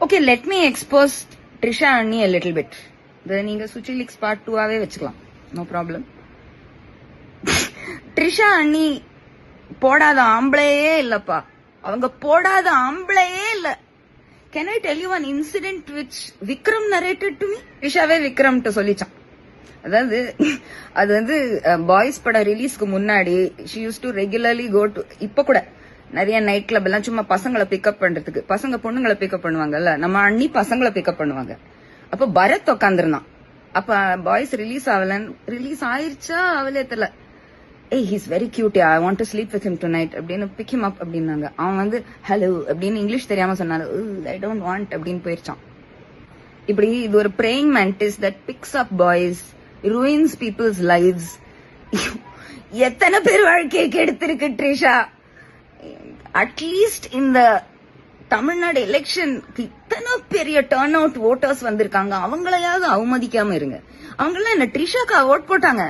Okay, let me expose Trisha அண்ணி a little bit. இதை நீங்க சுச்சி லீக்ஸ் பார்ட் 2 வச்சுக்கலாம், நோ ப்ராப்ளம். ட்ரிஷா அண்ணி போடாத ஆம்பளையே இல்லப்பா, அவங்க போடாத ஆம்பளையே இல்ல. Can I tell you one incident which Vikram narrated to me? ட்ரிஷாவே Vikram சொல்லிச்சான். அதாவது அது வந்து பாய்ஸ் பட ரிலீஸ்க்கு முன்னாடி she used to regularly go to, இப்ப கூட நிறைய நைட் கிளப் எல்லாம் சும்மா பசங்களை பிக்கப் பண்றதுக்கு, பசங்க பொண்ணுங்களை பிக்கப் பண்ணுவாங்கல்ல, நம்ம அண்ணி பசங்களை பிக்கப் பண்ணுவாங்க. அப்ப பரத் உட்காந்துருந்தான். அப்ப பாய்ஸ் ரிலீஸ் ஆயிருச்சா அவளே தெரியல, ஏய் he's very cute, I want to sleep with him tonight அப்படின்னு பிக் ஹிம் அப் அப்படின்னாங்க. அவன் வந்து ஹலோ அப்படின்னு இங்கிலீஷ் தெரியாம சொன்னாரு, ஐ டோன்ட் வாண்ட் அப்படின்னு போயிருச்சான். இப்படி இது ஒரு praying mantis that picks up boys, ruins people's lives. எத்தனை பேர் வாழ்க்கையை கெடுத்திருக்கு ட்ரிஷா. அட்லீஸ்ட் இந்த தமிழ்நாடு எலெக்ஷன் இத்தனை பெரிய டர்ன் அவுட் ஓட்டர்ஸ் வந்திருக்காங்க, அவங்களையாவது அவமதிக்காம இருங்க. அவங்களாம் என்ன ட்ரிஷாக்கா ஓட் போட்டாங்க?